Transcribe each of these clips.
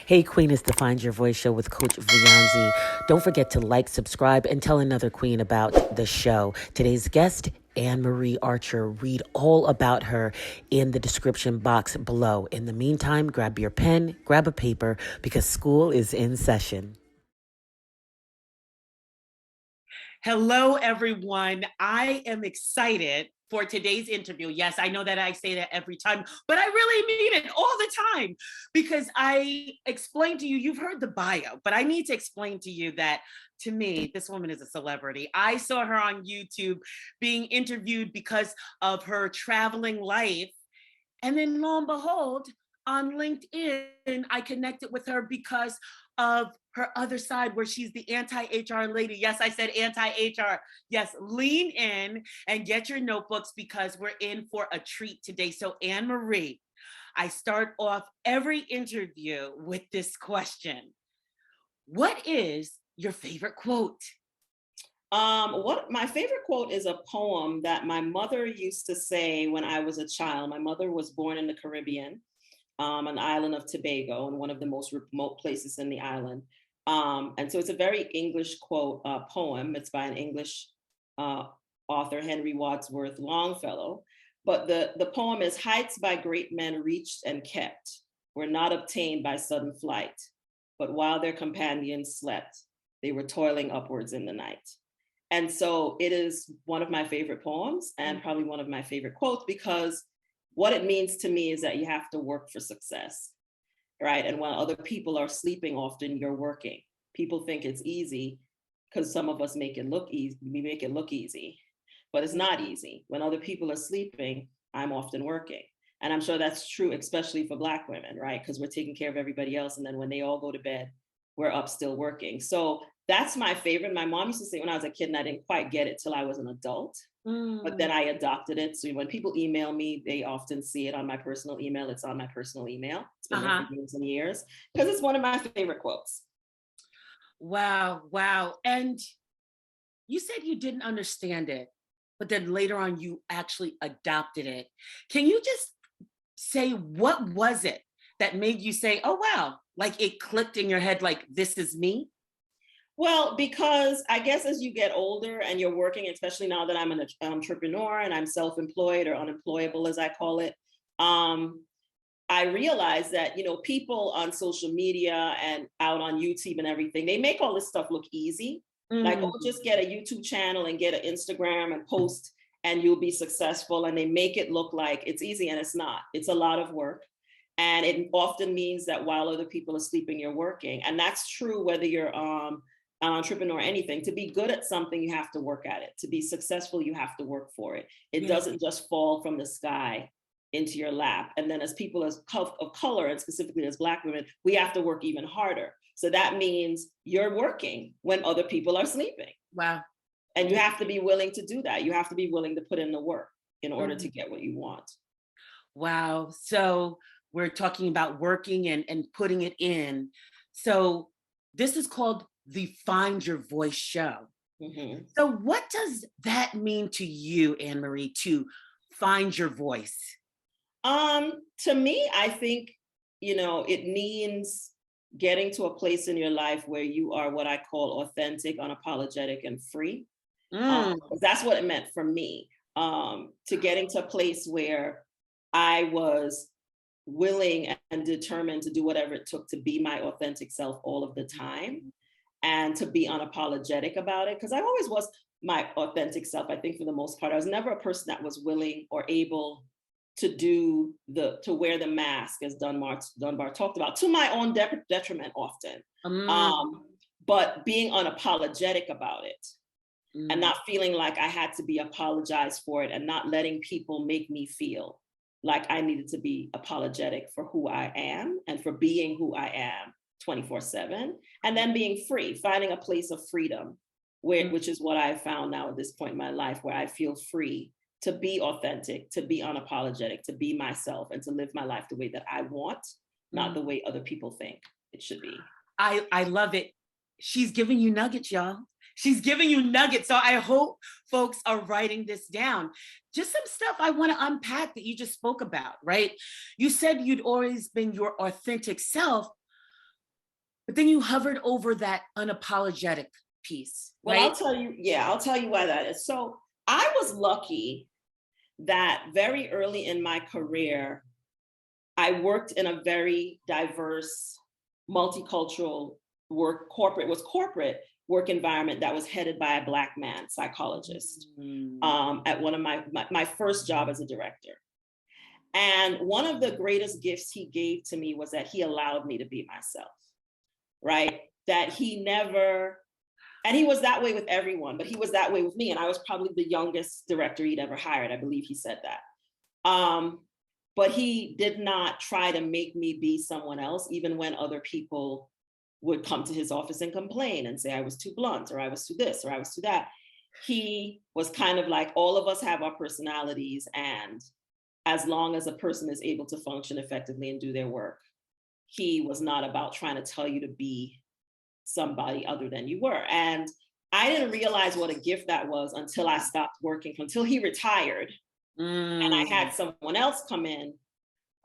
Hey, Queen, it's the Find Your Voice show with Coach Vuyanzi. Don't forget to like, subscribe, and tell another queen about the show. Today's guest, Anne Marie Archer. Read all about her in the description box below. In the meantime, grab your pen, grab a paper, because school is in session. Hello, everyone. I am excited for today's interview. Yes, I know that I say that every time, but I really mean it all the time because I explained to you, you've heard the bio, but I need to explain to you that to me, this woman is a celebrity. I saw her on YouTube being interviewed because of her traveling life. And then lo and behold, on LinkedIn, I connected with her because of her other side where she's the anti-HR lady. Yes, I said anti-HR. Yes, lean in and get your notebooks because we're in for a treat today. So Anne Marie, I start off every interview with this question. What is your favorite quote? What my favorite quote is a poem that my mother used to say when I was a child. My mother was born in the Caribbean, an island of Tobago, and one of the most remote places in the island. And so it's a very English poem. It's by an English author, Henry Wadsworth Longfellow. But the poem is heights by great men reached and kept were not obtained by sudden flight, but while their companions slept, they were toiling upwards in the night. And so it is one of my favorite poems and probably one of my favorite quotes because what it means to me is that you have to work for success, right? And while other people are sleeping, often you're working. People think it's easy because some of us make it look easy. We make it look easy, but it's not easy. When other people are sleeping, I'm often working. And I'm sure that's true, especially for Black women, right? Because we're taking care of everybody else. And then when they all go to bed, we're up still working. So that's my favorite. My mom used to say when I was a kid, and I didn't quite get it till I was an adult, but then I adopted it. So when people email me, they often see it on my personal email. It's on my personal email. It's been there for years and years because it's one of my favorite quotes. Wow, wow. And you said you didn't understand it, but then later on you actually adopted it. Can you just say what was it that made you say, oh wow, like it clicked in your head, like this is me? Well, because I guess as you get older and you're working, especially now that I'm an entrepreneur and I'm self-employed or unemployable, as I call it, I realize that, people on social media and out on YouTube and everything, they make all this stuff look easy. Like, oh, just get a YouTube channel and get an Instagram and post and you'll be successful. And they make it look like it's easy and it's not. It's a lot of work. And it often means that while other people are sleeping, you're working. And that's true whether you're an entrepreneur or anything. To be good at something, you have to work at it. To be successful, you have to work for it. It doesn't just fall from the sky into your lap. And then as people of color, and specifically as Black women, we have to work even harder. So that means you're working when other people are sleeping. Wow. And you have to be willing to do that. You have to be willing to put in the work in order to get what you want. Wow. So we're talking about working and putting it in. So this is called the Find Your Voice show. Mm-hmm. So what does that mean to you, Anne Marie, to find your voice? To me, I think, it means getting to a place in your life where you are what I call authentic, unapologetic, and free. That's what it meant for me, to getting to a place where I was willing and determined to do whatever it took to be my authentic self all of the time and to be unapologetic about it. Because I always was my authentic self, I think, for the most part. I was never a person that was willing or able to wear the mask, as Dunbar talked about, to my own detriment often. But being unapologetic about it and not feeling like I had to be apologized for it and not letting people make me feel like I needed to be apologetic for who I am and for being who I am 24/7, and then being free, finding a place of freedom, which is what I've found now at this point in my life, where I feel free to be authentic, to be unapologetic, to be myself, and to live my life the way that I want, not the way other people think it should be. I love it. She's giving you nuggets, y'all. She's giving you nuggets. So I hope folks are writing this down. Just some stuff I want to unpack that you just spoke about, right? You said you'd always been your authentic self, but then you hovered over that unapologetic piece, Well, right? I'll tell you why that is. So I was lucky that very early in my career, I worked in a very diverse, multicultural corporate work environment that was headed by a Black man psychologist at one of my first job as a director. And one of the greatest gifts he gave to me was that he allowed me to be myself, right? That he never, and he was that way with everyone, but he was that way with me. And I was probably the youngest director he'd ever hired. I believe he said that. But he did not try to make me be someone else, even when other people would come to his office and complain and say I was too blunt, or I was too this, or I was too that. He was kind of like, all of us have our personalities, and as long as a person is able to function effectively and do their work, he was not about trying to tell you to be somebody other than you were. And I didn't realize what a gift that was until I stopped working, until he retired. And I had someone else come in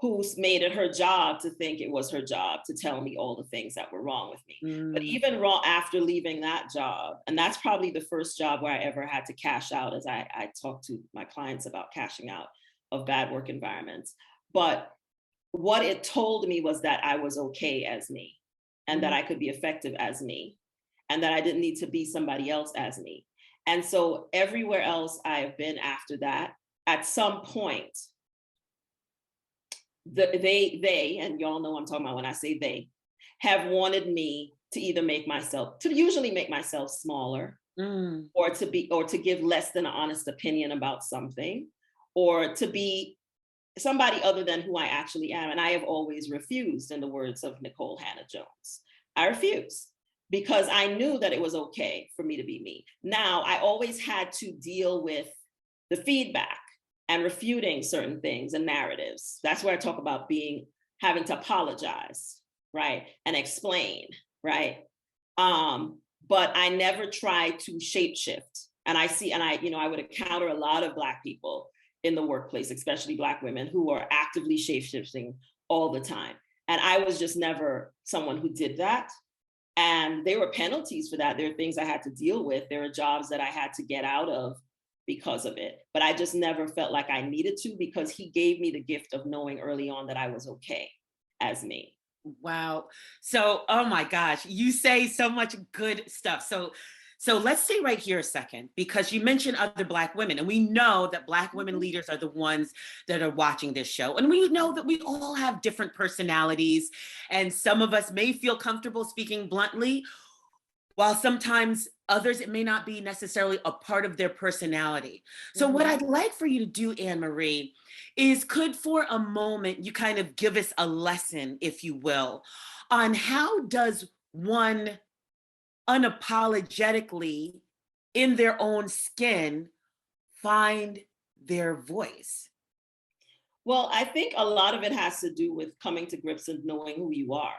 who's made it her job to think it was her job to tell me all the things that were wrong with me. But even wrong after leaving that job, and that's probably the first job where I ever had to cash out, as I talk to my clients about cashing out of bad work environments. But what it told me was that I was okay as me, and that I could be effective as me, and that I didn't need to be somebody else as me. And so everywhere else I have been after that, at some point, they, and y'all know what I'm talking about when I say they, have wanted me to either usually make myself smaller, or to give less than an honest opinion about something, or to be somebody other than who I actually am. And I have always refused, in the words of Nicole Hannah-Jones. I refused because I knew that it was okay for me to be me. Now, I always had to deal with the feedback and refuting certain things and narratives. That's where I talk about having to apologize, right? And explain, right? But I never tried to shapeshift. And I would encounter a lot of Black people in the workplace, especially Black women, who are actively shapeshifting all the time. And I was just never someone who did that. And there were penalties for that. There are things I had to deal with. There are jobs that I had to get out of because of it. But I just never felt like I needed to, because he gave me the gift of knowing early on that I was okay as me. Wow. So, oh my gosh, you say so much good stuff. So let's stay right here a second, because you mentioned other Black women, and we know that Black women leaders are the ones that are watching this show. And we know that we all have different personalities, and some of us may feel comfortable speaking bluntly, while sometimes others, it may not be necessarily a part of their personality. So what I'd like for you to do, Anne-Marie, is could for a moment you kind of give us a lesson, if you will, on how does one unapologetically in their own skin find their voice? Well, I think a lot of it has to do with coming to grips and knowing who you are,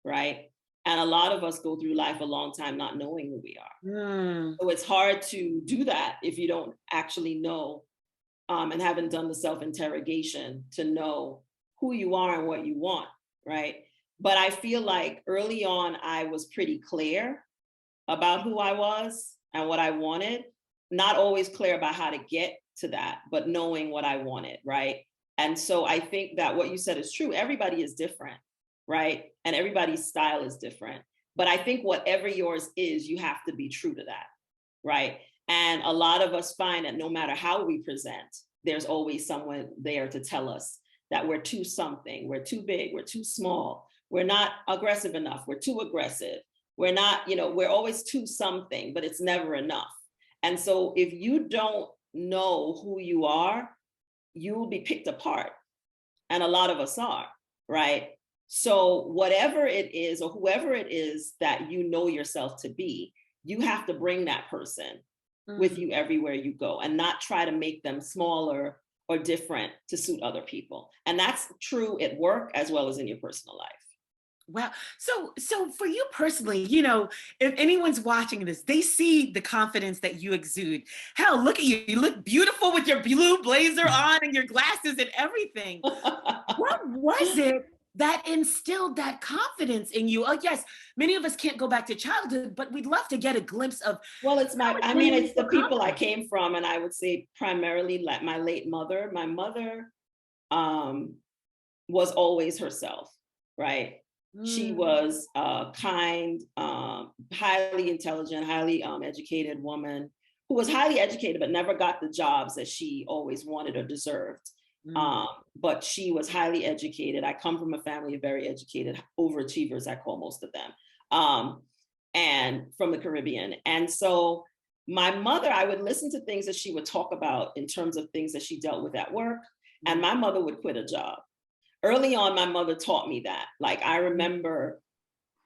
right? And a lot of us go through life a long time not knowing who we are. So it's hard to do that if you don't actually know and haven't done the self-interrogation to know who you are and what you want, right? But I feel like early on, I was pretty clear about who I was and what I wanted, not always clear about how to get to that, but knowing what I wanted, right? And so I think that what you said is true. Everybody is different, right? And everybody's style is different. But I think whatever yours is, you have to be true to that, right? And a lot of us find that no matter how we present, there's always someone there to tell us that we're too something, we're too big, we're too small, we're not aggressive enough, we're too aggressive, we're not, we're always too something, but it's never enough. And so if you don't know who you are, you will be picked apart. And a lot of us are, right? So whatever it is, or whoever it is that you know yourself to be, you have to bring that person with you everywhere you go, and not try to make them smaller or different to suit other people. And that's true at work as well as in your personal life. Wow. So for you personally, if anyone's watching this, they see the confidence that you exude. Hell, look at you. You look beautiful with your blue blazer on and your glasses and everything. What was it that instilled that confidence in you. Yes, many of us can't go back to childhood, but we'd love to get a glimpse of Well, I mean, it's the so people I confident. came from, and I would say primarily like my late mother. My mother um, was always herself, right? She Mm, was a kind, highly intelligent, highly educated woman who was highly educated, but never got the jobs that she always wanted or deserved. mm, Um, but she was highly educated. I come from a family of very educated overachievers, I call most of them, um, and from the Caribbean. And so my mother, I would listen to things that she would talk about in terms of things that she dealt with at work. And mm, my mother would quit a job. Early on, my mother taught me that. Like, I mm, remember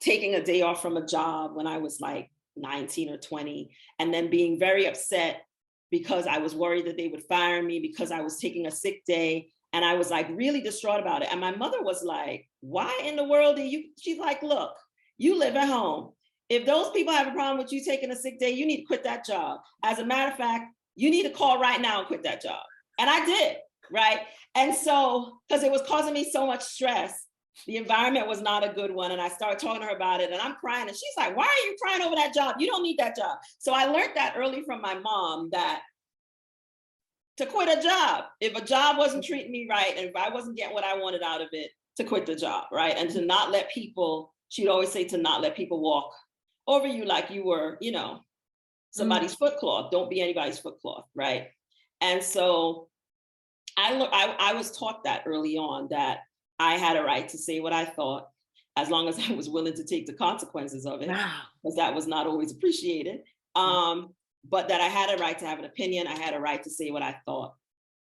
taking a day off from a job when I was like 19 or 20, and then being very upset because I was worried that they would fire me because I was taking a sick day. And I was like really distraught about it. And my mother was like, why in the world do you? She's like, look, you live at home. If those people have a problem with you taking a sick day, you need to quit that job. As a matter of fact, you need to call right now and quit that job. And I did, right? And so, because it was causing me so much stress, the environment was not a good one. And I started talking to her about it, and I'm crying. And she's like, why are you crying over that job? You don't need that job. So I learned that early from my mom, that to quit a job, if a job wasn't treating me right, and if I wasn't getting what I wanted out of it, to quit the job, right? And to not let people, she'd always say, to not let people walk over you like you were, mm. somebody's foot cloth. Don't be anybody's foot cloth, right? And so I was taught that early on, that I had a right to say what I thought, as long as I was willing to take the consequences of it, Wow. because that was not always appreciated. But that I had a right to have an opinion. I had a right to say what I thought,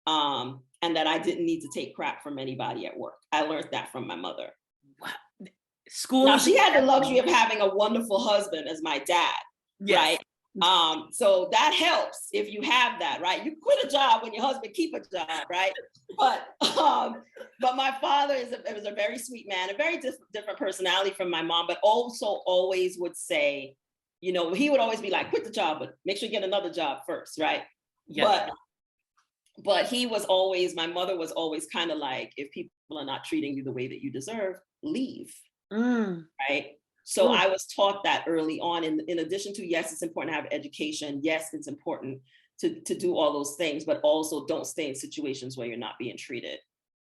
and that I didn't need to take crap from anybody at work. I learned that from my mother. Wow. School Now, is she had the luxury definitely, of having a wonderful husband as my dad, yes. right? So that helps if you have that, right? You quit a job when your husband keep a job, right? But but my father was a very sweet man, a very different personality from my mom, but also always would say, he would always be like, quit the job, but make sure you get another job first, right? Yes. But my mother was always kind of like, if people are not treating you the way that you deserve, leave, Mm. right? So Oh, I was taught that early on. In addition to, yes, it's important to have education. Yes, it's important to do all those things, but also don't stay in situations where you're not being treated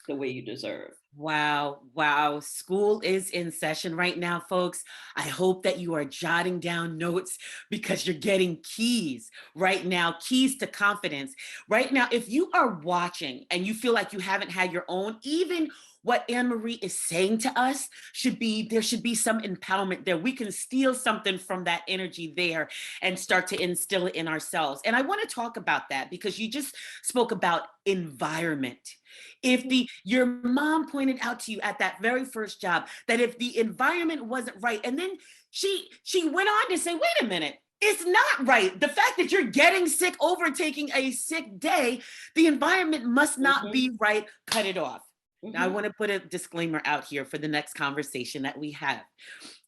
the way you deserve. wow. Wow. School is in session right now, folks. I hope that you are jotting down notes because you're getting keys right now, keys to confidence. Right now, if you are watching and you feel like you haven't had your own, even what Anne Marie is saying to us there should be some empowerment there. We can steal something from that energy there and start to instill it in ourselves. And I want to talk about that because you just spoke about environment. If your mom pointed out to you at that very first job that if the environment wasn't right, and then she went on to say, wait a minute, it's not right. The fact that you're getting sick over taking a sick day, the environment must not Mm-hmm, be right. Cut it off. Now, I mm-hmm, want to put a disclaimer out here for the next conversation that we have.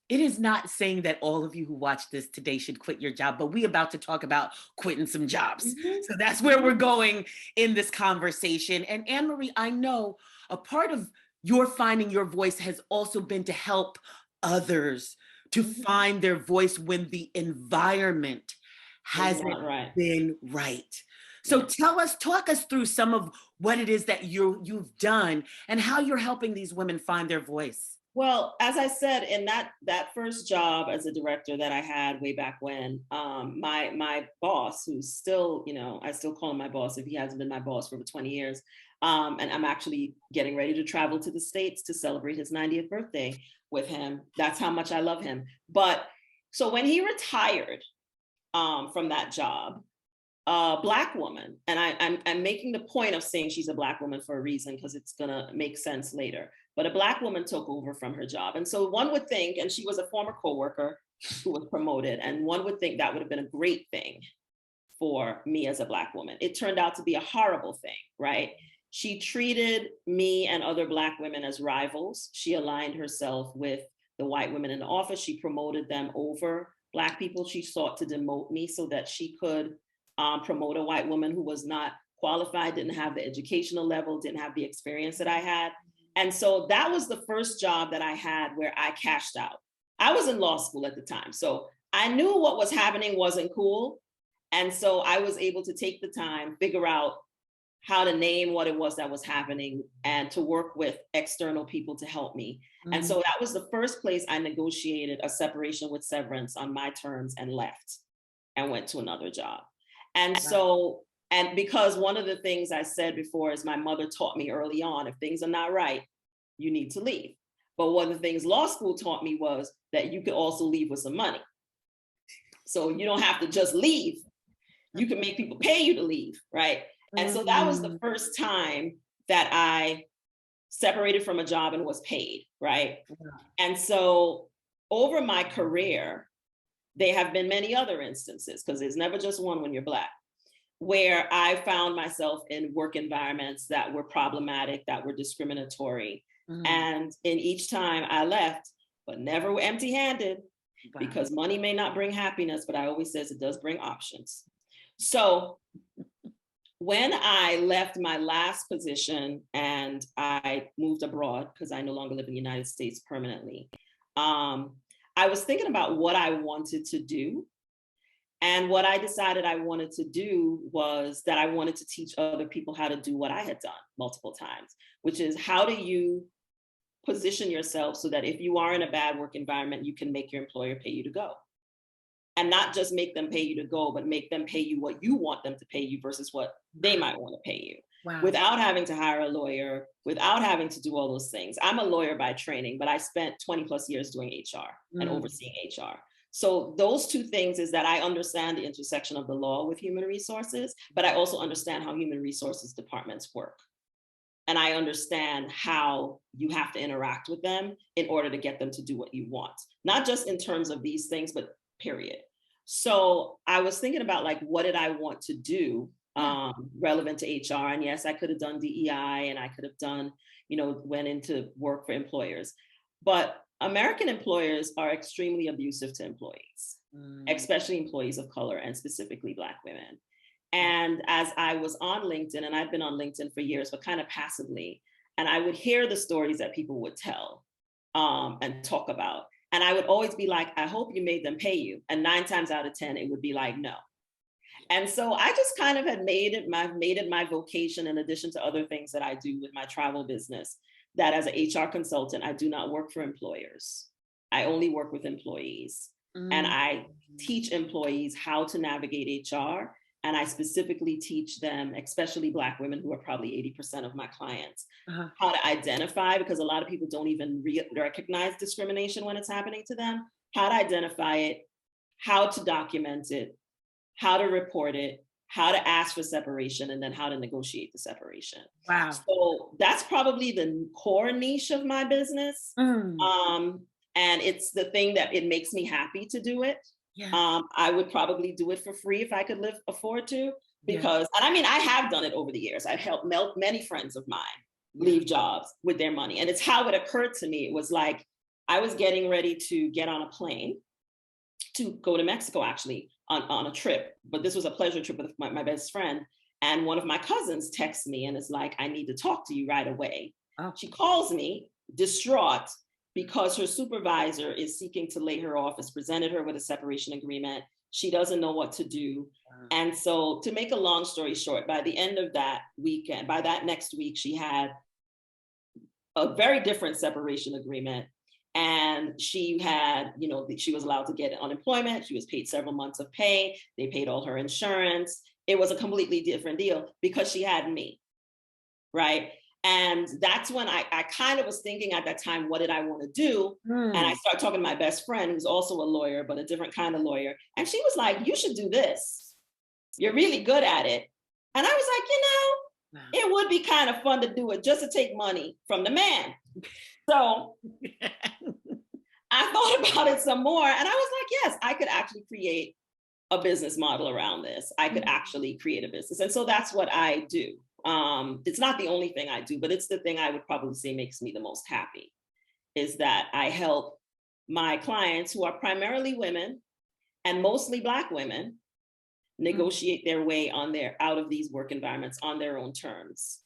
It is not saying that all of you who watch this today should quit your job, but we about to talk about quitting some jobs. So that's mm-hmm, where mm-hmm. we're going in this conversation. And Anne Marie, I know a part of your finding your voice has also been to help others to Mm-hmm. find their voice when the environment It's hasn't not right. been right. So Yeah. talk us through some of what it is that you've done and how you're helping these women find their voice. Well, as I said, in that first job as a director that I had way back when, my boss, who's still, I still call him my boss if he hasn't been my boss for over 20 years, and I'm actually getting ready to travel to the States to celebrate his 90th birthday with him. That's how much I love him. But so when he retired from that job, a Black woman, and I'm making the point of saying she's a Black woman for a reason, because it's gonna make sense later. But a Black woman took over from her job, and so one would think, and she was a former coworker who was promoted, and one would think that would have been a great thing for me as a Black woman. It turned out to be a horrible thing, right? She treated me and other Black women as rivals. She aligned herself with the white women in the office. She promoted them over Black people. She sought to demote me so that she could promote a white woman who was not qualified, didn't have the educational level, didn't have the experience that I had. And so that was the first job that I had where I cashed out. I was in law school at the time, so I knew what was happening wasn't cool. And so I was able to take the time, figure out how to name what it was that was happening, and to work with external people to help me. And so that was the first place I negotiated a separation with severance on my terms and left and went to another job. And so, and because one of the things I said before is my mother taught me early on, if things are not right, you need to leave. But one of the things law school taught me was that you could also leave with some money. So you don't have to just leave. You can make people pay you to leave, right? And so that was the first time that I separated from a job and was paid, right? And so over my career, there have been many other instances, because there's never just one when you're Black, where I found myself in work environments that were problematic, that were discriminatory. And in each time I left, but never empty-handed, because money may not bring happiness, but I always says it does bring options. So when I left my last position and I moved abroad, because I no longer live in the United States permanently, I was thinking about what I wanted to do. And what I decided I wanted to do was that I wanted to teach other people how to do what I had done multiple times, which is how do you position yourself so that if you are in a bad work environment, you can make your employer pay you to go. And not just make them pay you to go, but make them pay you what you want them to pay you versus what they might want to pay you. Without having to hire a lawyer, without having to do all those things. I'm a lawyer by training, but I spent 20 plus years doing HR and overseeing HR. So those two things is that I understand the intersection of the law with human resources, but I also understand how human resources departments work. And I understand how you have to interact with them in order to get them to do what you want, not just in terms of these things, but period. So I was thinking about like, what did I want to do relevant to HR? And yes, I could have done DEI and I could have done, went into work for employers. But American employers are extremely abusive to employees, especially employees of color and specifically Black women. And as I was on LinkedIn, and I've been on LinkedIn for years, but kind of passively, and I would hear the stories that people would tell and talk about. And I would always be like, I hope you made them pay you. And 9 times out of 10, it would be like, no. And so I just kind of had made it my vocation, in addition to other things that I do with my travel business, that as an HR consultant, I do not work for employers. I only work with employees. And I teach employees how to navigate HR. And I specifically teach them, especially Black women, who are probably 80% of my clients, how to identify, because a lot of people don't even recognize discrimination when it's happening to them, how to identify it, how to document it, how to report it, how to ask for separation, and then how to negotiate the separation. Wow. So that's probably the core niche of my business. And it's the thing that it makes me happy to do it. Yeah. I would probably do it for free if I could afford to, because, and I mean, I have done it over the years. I've helped many friends of mine leave jobs with their money. And it's how it occurred to me. It was like, I was getting ready to get on a plane to go to Mexico, actually, on a trip. But this was a pleasure trip with my best friend. And one of my cousins texts me and is like, I need to talk to you right away. Oh. She calls me distraught, because her supervisor is seeking to lay her off, has presented her with a separation agreement. She doesn't know what to do. And so, to make a long story short, by the end of that weekend, by that next week, she had a very different separation agreement. And she had, she was allowed to get unemployment. She was paid several months of pay. They paid all her insurance. It was a completely different deal because she had me, right? And that's when I kind of was thinking at that time, what did I want to do? And I started talking to my best friend, who's also a lawyer, but a different kind of lawyer. And she was like, you should do this. You're really good at it. And I was like, it would be kind of fun to do it just to take money from the man. So I thought about it some more, and I was like, yes, I could actually create a business model around this. I could actually create a business. And so that's what I do. It's not the only thing I do, but it's the thing I would probably say makes me the most happy, is that I help my clients, who are primarily women and mostly Black women, negotiate their way out of these work environments on their own terms.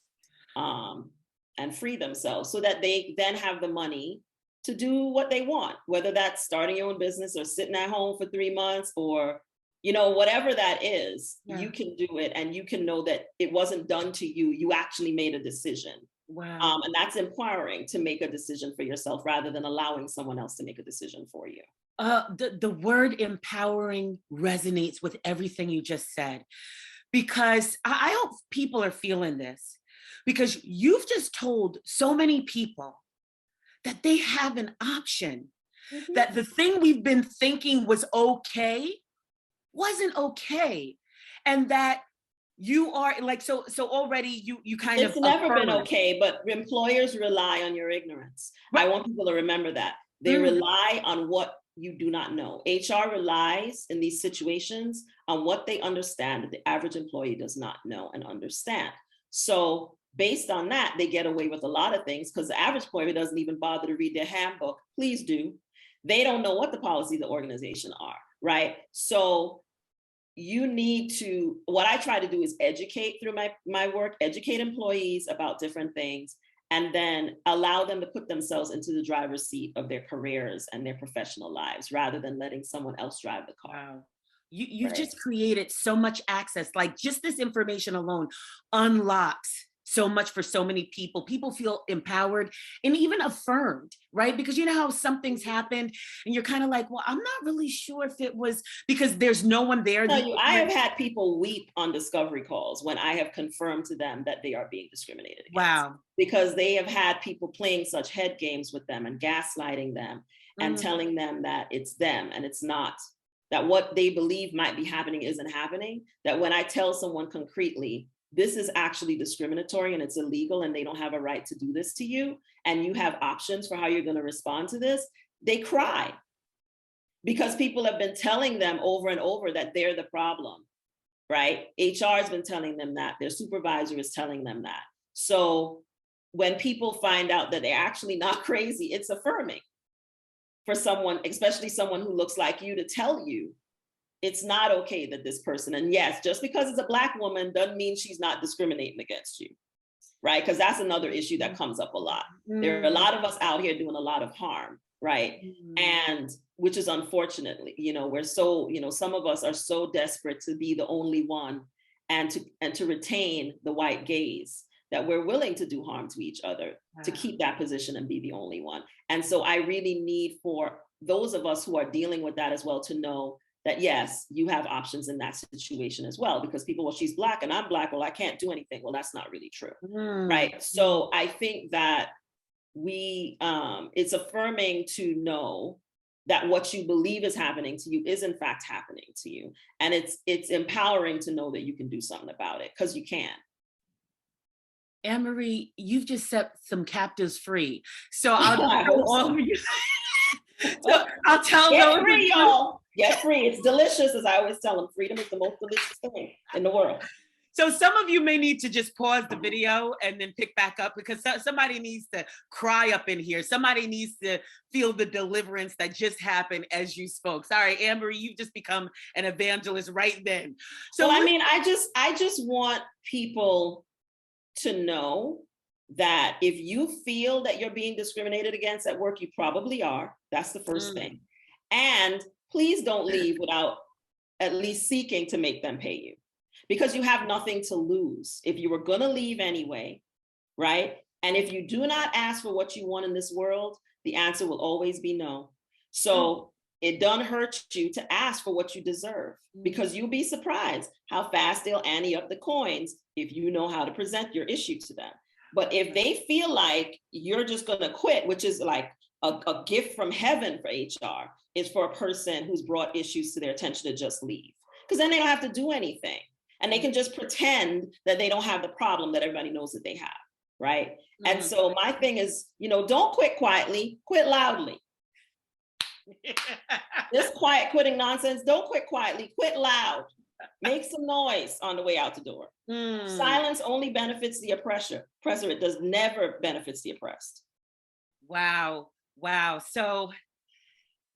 and free themselves so that they then have the money to do what they want, whether that's starting your own business or sitting at home for 3 months or, whatever that is, you can do it and you can know that it wasn't done to you. You actually made a decision. Wow. And that's empowering to make a decision for yourself rather than allowing someone else to make a decision for you. The word empowering resonates with everything you just said, because I hope people are feeling this, because you've just told so many people that they have an option, that the thing we've been thinking was okay wasn't okay, and that you are like, so already you kind of It's never been affirmed. okay, but employers rely on your ignorance. I want people to remember that. They rely on what you do not know. HR relies in these situations on what they understand that the average employee does not know and understand. So based on that, they get away with a lot of things because the average employee doesn't even bother to read their handbook. Please do. They don't know what the policies of the organization are, right? So you need to, what I try to do is educate through my work, educate employees about different things, and then allow them to put themselves into the driver's seat of their careers and their professional lives rather than letting someone else drive the car. Wow. You've just created so much access. Like, just this information alone unlocks so much for so many people. People feel empowered and even affirmed, right? Because you know how something's happened and you're kind of like, well, I'm not really sure if it was, because there's no one there. I have had people weep on discovery calls when I have confirmed to them that they are being discriminated against. Wow. Because they have had people playing such head games with them and gaslighting them and telling them that it's them and it's not, that what they believe might be happening isn't happening. That when I tell someone concretely, this is actually discriminatory and it's illegal and they don't have a right to do this to you, and you have options for how you're going to respond to this, they cry. Because people have been telling them over and over that they're the problem, right? HR has been telling them that, their supervisor is telling them that. So when people find out that they're actually not crazy, it's affirming for someone, especially someone who looks like you, to tell you it's not okay that this person, and yes, just because it's a Black woman doesn't mean she's not discriminating against you, right? Because that's another issue that comes up a lot. There are a lot of us out here doing a lot of harm, right? And which is unfortunately, we're so, some of us are so desperate to be the only one and to retain the white gaze that we're willing to do harm to each other to keep that position and be the only one. And so I really need for those of us who are dealing with that as well to know that, yes, you have options in that situation as well, because people, well, she's Black and I'm Black, well, I can't do anything. Well, that's not really true, right? So I think that it's affirming to know that what you believe is happening to you is in fact happening to you. And it's empowering to know that you can do something about it, because you can. Anne-Marie, you've just set some captives free. So I'll tell Get those free, y'all. Get free. It's delicious, as I always tell them. Freedom is the most delicious thing in the world. So some of you may need to just pause the video and then pick back up, because somebody needs to cry up in here. Somebody needs to feel the deliverance that just happened as you spoke. Sorry, Anne-Marie, you've just become an evangelist right then. So well, I mean, I just want people to know that if you feel that you're being discriminated against at work, you probably are. That's the first thing. And please don't leave without at least seeking to make them pay you, because you have nothing to lose if you were going to leave anyway, right? And if you do not ask for what you want in this world, the answer will always be no. So it doesn't hurt you to ask for what you deserve, because you'll be surprised how fast they'll ante up the coins if you know how to present your issue to them. But if they feel like you're just going to quit, which is like a gift from heaven for HR, is for a person who's brought issues to their attention to just leave, because then they don't have to do anything. And they can just pretend that they don't have the problem that everybody knows that they have, right? And so my thing is, don't quit quietly, quit loudly. This quiet quitting nonsense, don't quit quietly, quit loud. Make some noise on the way out the door. Silence only benefits the oppressor. It does never benefits the oppressed. Wow. So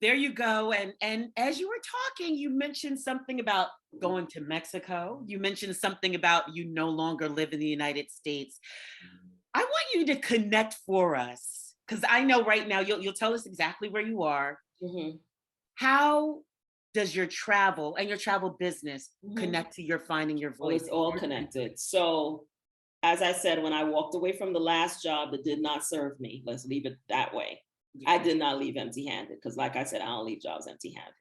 there you go. And as you were talking, you mentioned something about going to Mexico. You mentioned something about you no longer live in the United States. I want you to connect for us, because I know right now you'll tell us exactly where you are. Mhm, How does your travel and your travel business mhm. connect to your finding your Well, voice? it's all connected. So, as I said, when I walked away from the last job that did not serve me, let's leave it that way. Yeah. I did not leave empty-handed because, like I said, I don't leave jobs empty-handed.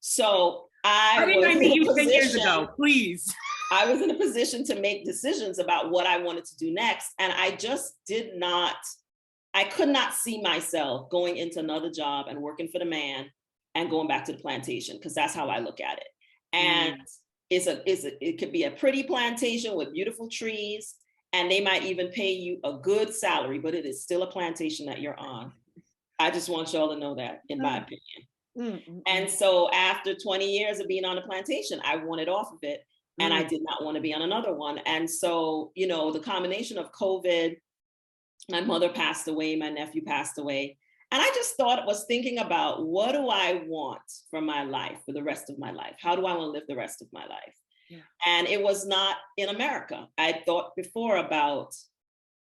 So How I did I was in meet a you 10 years position, ago? Please. I was in a position to make decisions about what I wanted to do next. And I just did not, I could not see myself going into another job and working for the man and going back to the plantation, because that's how I look at it. And Mm, it could be a pretty plantation with beautiful trees, and they might even pay you a good salary, but it is still a plantation that you're on. I just want y'all to know that, in my mm, opinion. mm. And so after 20 years of being on a plantation, I wanted off of it, and I Mm. did not want to be on another one. And so, the combination of COVID, my mother passed away, my nephew passed away. And I just was thinking about, what do I want from my life for the rest of my life? How do I want to live the rest of my life? Yeah. And it was not in America. I thought before about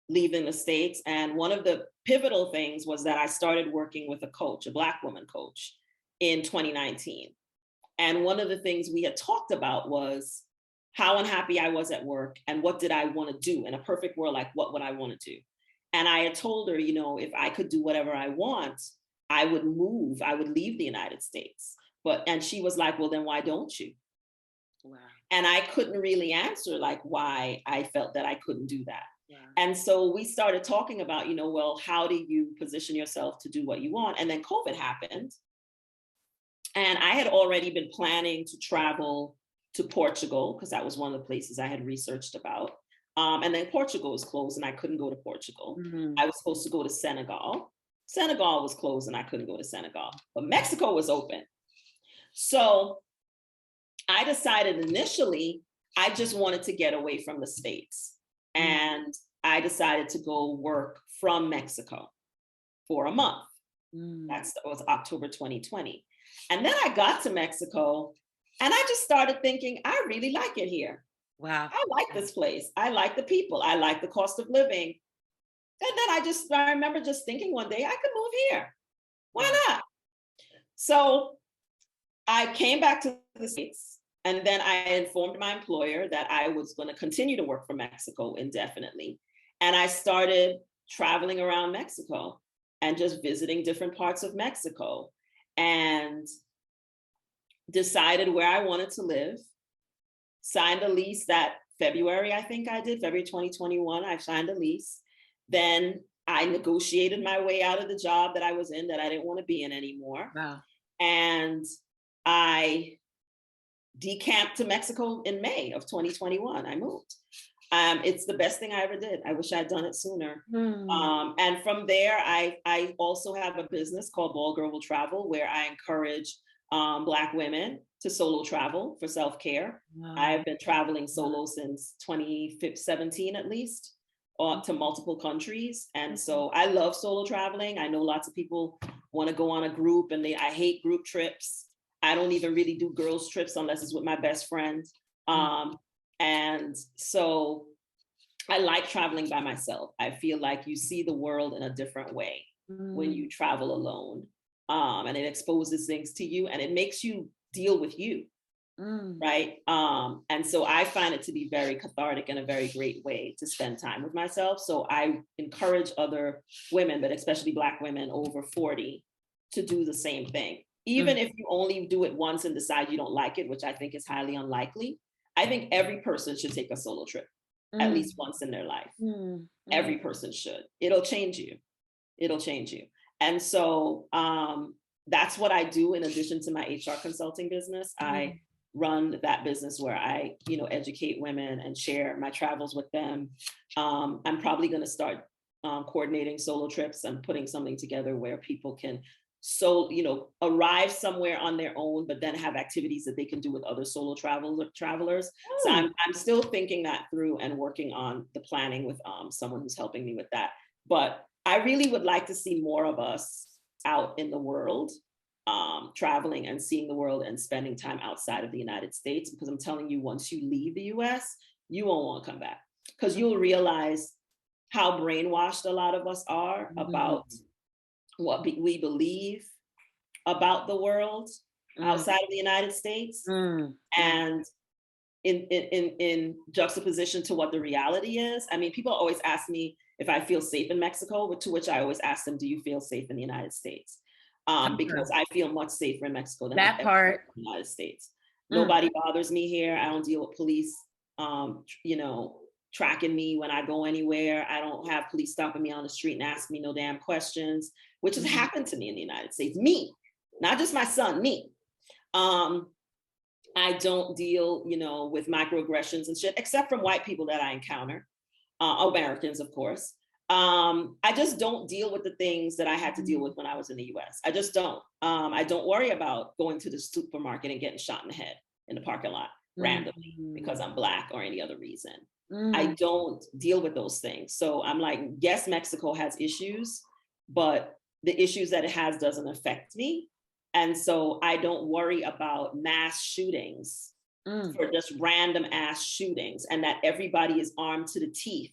leaving the States. And one of the pivotal things was that I started working with a coach, a Black woman coach, in 2019. And one of the things we had talked about was how unhappy I was at work and what did I want to do in a perfect world, like what would I want to do? And I had told her, if I could do whatever I want, I would move, I would leave the United States. And she was like, well, then why don't you? Wow. And I couldn't really answer like why I felt that I couldn't do that. Wow. And so we started talking about, well, how do you position yourself to do what you want? And then COVID happened. And I had already been planning to travel to Portugal, because that was one of the places I had researched about. And then Portugal was closed and I couldn't go to Portugal. Mm. I was supposed to go to Senegal. Senegal was closed and I couldn't go to Senegal, but Mexico was open. So I decided initially, I just wanted to get away from the States. And I decided to go work from Mexico for a month. That was October 2020. And then I got to Mexico and I just started thinking, I really like it here. Wow. I like this place. I like the people. I like the cost of living. And then I remember just thinking one day, I could move here. Why not? So I came back to the States, and then I informed my employer that I was going to continue to work for Mexico indefinitely. And I started traveling around Mexico and just visiting different parts of Mexico, and decided where I wanted to live, signed a lease that February, I think I did, February 2021, I signed a lease. Then I negotiated my way out of the job that I was in that I didn't want to be in anymore. Wow. And I decamped to Mexico in May of 2021. I moved. It's the best thing I ever did. I wish I'd done it sooner. And from there, I also have a business called Ball Girl Will Travel, where I encourage Black women to solo travel for self-care. Wow. I've been traveling solo since 2017 at least, to multiple countries. And so I love solo traveling. I know lots of people want to go on a group, and I hate group trips. I don't even really do girls trips unless it's with my best friend. And so I like traveling by myself. I feel like you see the world in a different way when you travel alone. And it exposes things to you and it makes you deal with you. Right. And so I find it to be very cathartic and a very great way to spend time with myself. So I encourage other women, but especially Black women over 40, to do the same thing. Even if you only do it once and decide you don't like it, which I think is highly unlikely. I think every person should take a solo trip at least once in their life. Every person should. It'll change you. It'll change you. And so that's what I do in addition to my HR consulting business. I run that business where I, educate women and share my travels with them. I'm probably going to start coordinating solo trips and putting something together where people can arrive somewhere on their own, but then have activities that they can do with other solo travelers. So I'm still thinking that through and working on the planning with someone who's helping me with that. But I really would like to see more of us out in the world, traveling and seeing the world and spending time outside of the United States, because I'm telling you, once you leave the US, you won't want to come back, because you'll realize how brainwashed a lot of us are about what we believe about the world outside of the United States, and in juxtaposition to what the reality is. I mean, people always ask me if I feel safe in Mexico, to which I always ask them, do you feel safe in the United States? Because I feel much safer in Mexico than that part in the United States. Nobody bothers me here. I don't deal with police, tracking me when I go anywhere. I don't have police stopping me on the street and asking me no damn questions, which has happened to me in the United States. Me, not just my son, me. I don't deal, with microaggressions and shit, except from white people that I encounter, Americans, of course. I just don't deal with the things that I had to deal with when I was in the US. I just don't. I don't worry about going to the supermarket and getting shot in the head in the parking lot randomly because I'm Black or any other reason. I don't deal with those things. So I'm like, yes, Mexico has issues, but the issues that it has doesn't affect me. And so I don't worry about mass shootings for just random ass shootings and that everybody is armed to the teeth.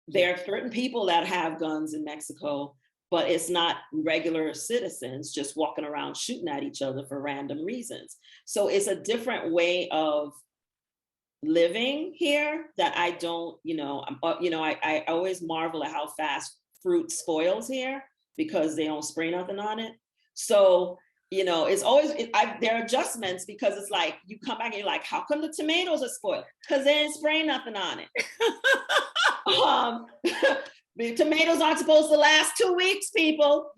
There are certain people that have guns in Mexico, but it's not regular citizens just walking around shooting at each other for random reasons. So it's a different way of living here that I don't, I always marvel at how fast fruit spoils here because they don't spray nothing on it. So, it's always, there are adjustments because it's like, you come back and you're like, how come the tomatoes are spoiled? Because they didn't spray nothing on it. The tomatoes aren't supposed to last 2 weeks, people.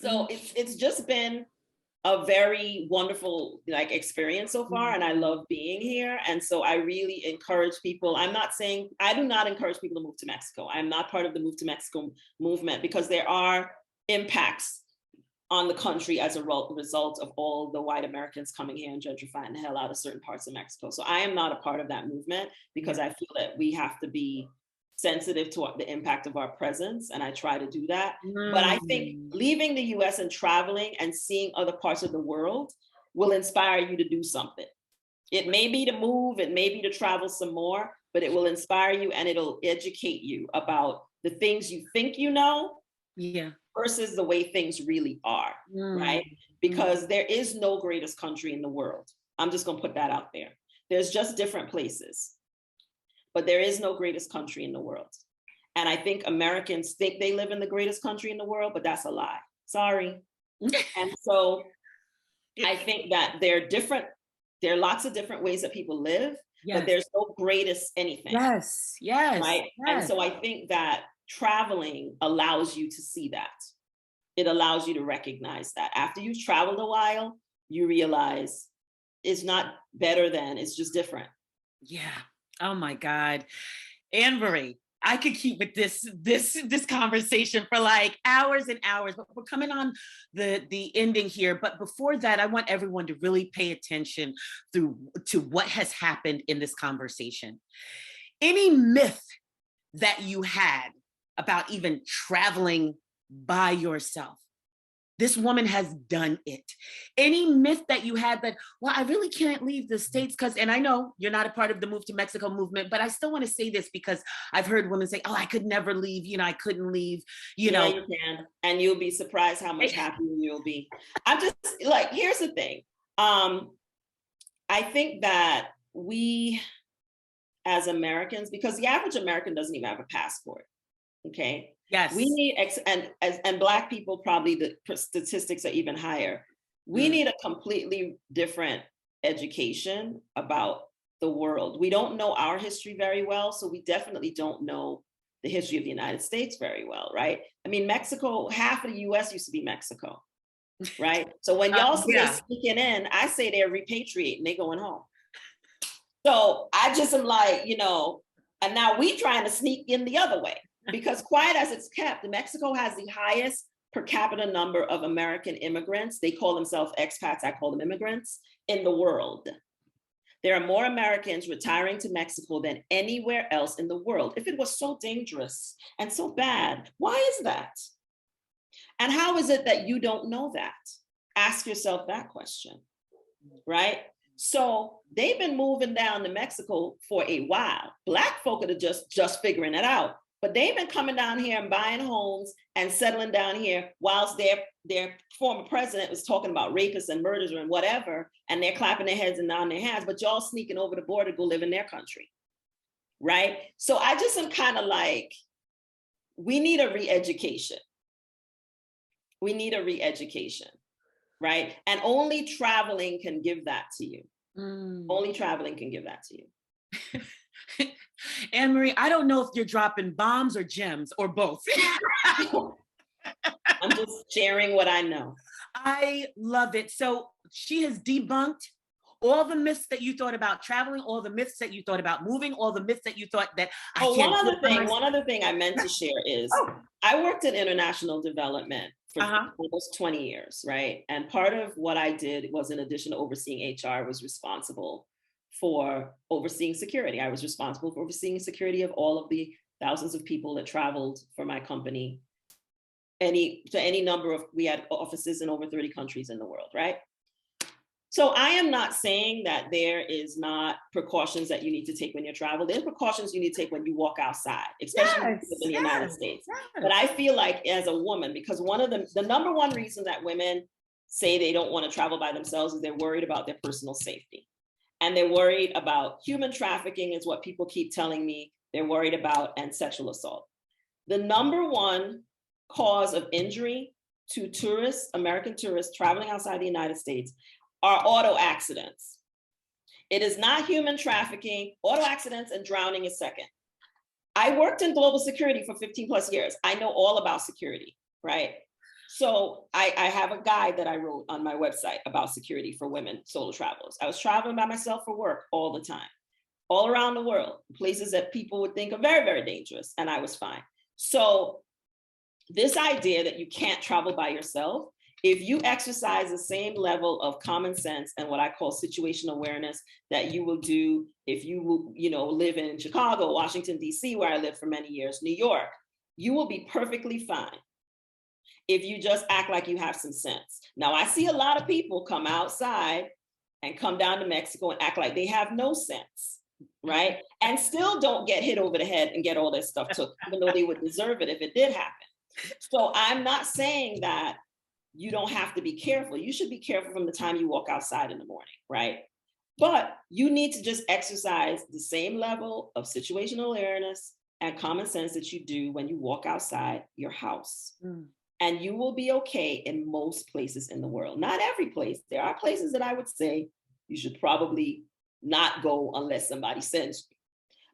So it's just been a very wonderful experience so far, and I love being here. And so I really encourage people. I do not encourage people to move to Mexico. I'm not part of the Move to Mexico movement because there are impacts on the country as a result of all the white Americans coming here and gentrifying the hell out of certain parts of Mexico. So I am not a part of that movement because I feel that we have to be sensitive to the impact of our presence, and I try to do that. But I think leaving the US and traveling and seeing other parts of the world will inspire you to do something. It may be to move, it may be to travel some more, but it will inspire you and it'll educate you about the things you think you know versus the way things really are, right? Because there is no greatest country in the world. I'm just gonna put that out there. There's just different places. But there is no greatest country in the world. And I think Americans think they live in the greatest country in the world, but that's a lie. Sorry. And so I think that there are lots of different ways that people live, but there's no greatest anything. Yes. Right. And so I think that traveling allows you to see that. It allows you to recognize that. After you've traveled a while, you realize it's not better than, it's just different. Yeah. Oh my God. Anne Marie, I could keep with this conversation for like hours and hours, but we're coming on the ending here. But before that, I want everyone to really pay attention to what has happened in this conversation. Any myth that you had about even traveling by yourself, this woman has done it. Any myth that you had that, well, I really can't leave the States because, and I know you're not a part of the Move to Mexico movement, but I still want to say this because I've heard women say, oh, I could never leave, I couldn't leave, Yeah, you can. And you'll be surprised how much happier you'll be. I'm just like, here's the thing. I think that we as Americans, because the average American doesn't even have a passport, okay? Yes. We need, and Black people, probably the statistics are even higher. We need a completely different education about the world. We don't know our history very well, so we definitely don't know the history of the United States very well, right? I mean, Mexico, half of the US used to be Mexico, right? So when y'all say they're sneaking in, I say they're repatriating, they're going home. So I just am like, and now we trying to sneak in the other way. Because quiet as it's kept, Mexico has the highest per capita number of American immigrants. They call themselves expats, I call them immigrants, in the world. There are more Americans retiring to Mexico than anywhere else in the world. If it was so dangerous and so bad, why is that? And how is it that you don't know that? Ask yourself that question, right? So they've been moving down to Mexico for a while. Black folk are just figuring it out. But they've been coming down here and buying homes and settling down here whilst their former president was talking about rapists and murderers and whatever, and they're clapping their heads and nodding their hands, but y'all sneaking over the border to go live in their country, right? So I just am kind of like, we need a re-education. We need a re-education, right? And only traveling can give that to you. Only traveling can give that to you. Anne-Marie, I don't know if you're dropping bombs or gems or both. I'm just sharing what I know. I love it. So she has debunked all the myths that you thought about traveling, all the myths that you thought about moving, all the myths that you thought that I can't. One other thing I meant to share is I worked in international development for almost 20 years, right? And part of what I did was, in addition to overseeing HR, was responsible for overseeing security. I was responsible for overseeing security of all of the thousands of people that traveled for my company. Any number of, we had offices in over 30 countries in the world, right? So I am not saying that there is not precautions that you need to take when you travel. There's precautions you need to take when you walk outside, especially in the United States. But I feel like as a woman, because one of the number one reason that women say they don't want to travel by themselves is they're worried about their personal safety. And they're worried about human trafficking is what people keep telling me they're worried about, and sexual assault. The number one cause of injury to tourists, American tourists traveling outside the United States, are auto accidents. It is not human trafficking. Auto accidents and drowning is second. I worked in global security for 15 plus years. I know all about security, right? So I have a guide that I wrote on my website about security for women solo travelers. I was traveling by myself for work all the time, all around the world, places that people would think are very, very dangerous, and I was fine. So this idea that you can't travel by yourself, if you exercise the same level of common sense and what I call situational awareness that you will do if you live in Chicago, Washington, D.C., where I lived for many years, New York, you will be perfectly fine if you just act like you have some sense. Now, I see a lot of people come outside and come down to Mexico and act like they have no sense, right? And still don't get hit over the head and get all their stuff took, even though they would deserve it if it did happen. So I'm not saying that you don't have to be careful. You should be careful from the time you walk outside in the morning, right? But you need to just exercise the same level of situational awareness and common sense that you do when you walk outside your house. And you will be okay in most places in the world. Not every place. There are places that I would say you should probably not go unless somebody sends you.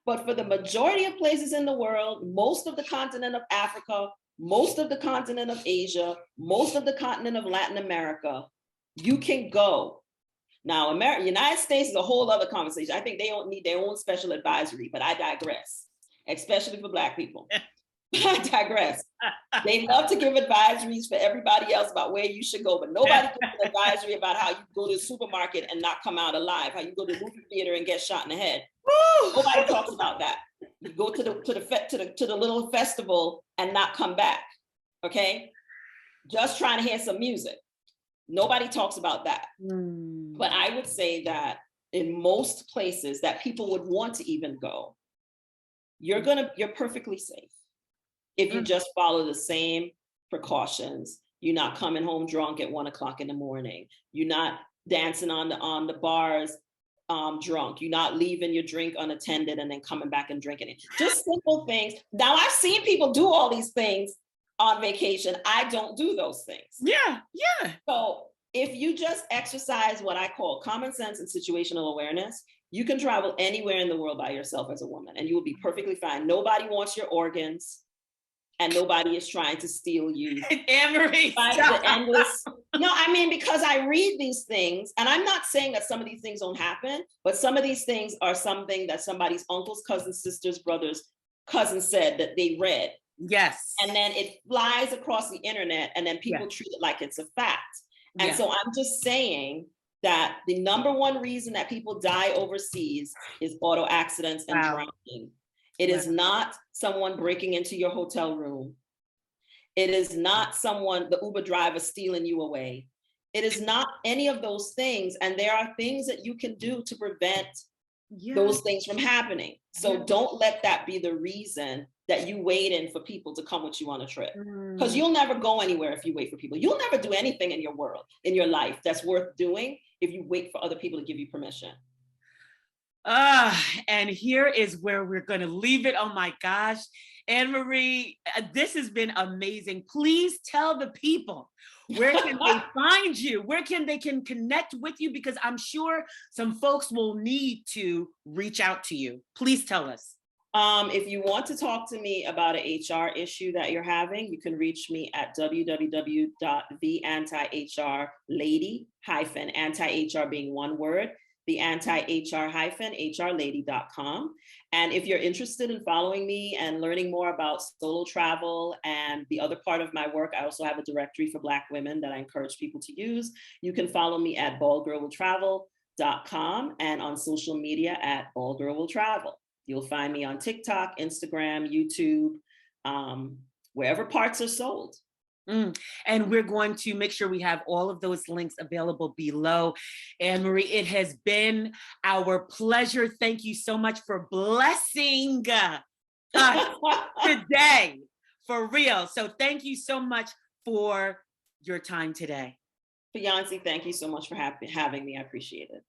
But for the majority of places in the world, most of the continent of Africa, most of the continent of Asia, most of the continent of Latin America, you can go. Now, United States is a whole other conversation. I think they don't need their own special advisory, but I digress, especially for Black people. I digress. They love to give advisories for everybody else about where you should go, but nobody gives an advisory about how you go to the supermarket and not come out alive, how you go to the movie theater and get shot in the head. Nobody talks about that. You go to the little festival and not come back, okay? Just trying to hear some music. Nobody talks about that. But I would say that in most places that people would want to even go, you're perfectly safe if you just follow the same precautions. You're not coming home drunk at 1 o'clock in the morning. You're not dancing on the bars drunk. You're not leaving your drink unattended and then coming back and drinking it. Just simple things. Now, I've seen people do all these things on vacation. I don't do those things. Yeah. So if you just exercise what I call common sense and situational awareness, you can travel anywhere in the world by yourself as a woman, and you will be perfectly fine. Nobody wants your organs, and nobody is trying to steal you. Anne-Marie, No, I mean, because I read these things, and I'm not saying that some of these things don't happen, but some of these things are something that somebody's uncles, cousins, sisters, brothers, cousins said that they read. Yes. And then it flies across the internet, and then people treat it like it's a fact. And so I'm just saying that the number one reason that people die overseas is auto accidents and drowning. It is not someone breaking into your hotel room. It is not the Uber driver stealing you away. It is not any of those things. And there are things that you can do to prevent those things from happening. So don't let that be the reason that you waiting for people to come with you on a trip. Because Mm. you'll never go anywhere if you wait for people. You'll never do anything in your world, in your life, that's worth doing if you wait for other people to give you permission. And here is where we're going to leave it. Oh my gosh. Anne Marie, this has been amazing. Please tell the people, where can they find you? Where can they connect with you? Because I'm sure some folks will need to reach out to you. Please tell us. If you want to talk to me about an HR issue that you're having, you can reach me at www.theantihrlady anti-HR being one word, theantihr-hrlady.com. And if you're interested in following me and learning more about solo travel and the other part of my work, I also have a directory for Black women that I encourage people to use. You can follow me at baldgirlwilltravel.com and on social media at baldgirlwilltravel. You'll find me on TikTok, Instagram, YouTube, wherever parts are sold. And we're going to make sure we have all of those links available below. Anne Marie, it has been our pleasure. Thank you so much for blessing us today, for real. So thank you so much for your time today. Vuyanzi, thank you so much for having me. I appreciate it.